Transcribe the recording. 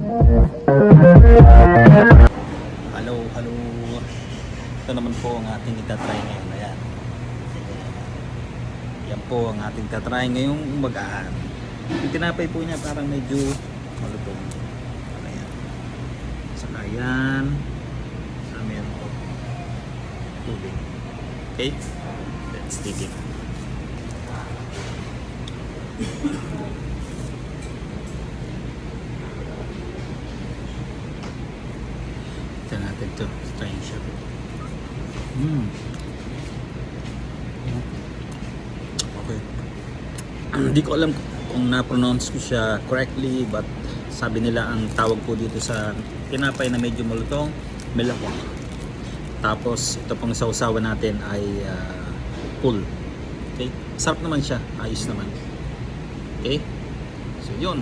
Hello, hello. Ito naman po ang ating itatry ngayon. Ayan. Yan po ang ating itatry ngayong umagaan. Yung tinapay po niya parang medyo malutong. Ayan. Saka yan. Meron po tubig. Okay? Let's take it. Ito natin ito. Trying siya. Okay. Hindi ko alam kung na-pronounce ko siya correctly, but sabi nila ang tawag po dito sa tinapay na medyo malutong, melako. Tapos ito pang sausawan natin ay pul. Okay? Sarap naman siya. Ayos naman. Okay? So yun.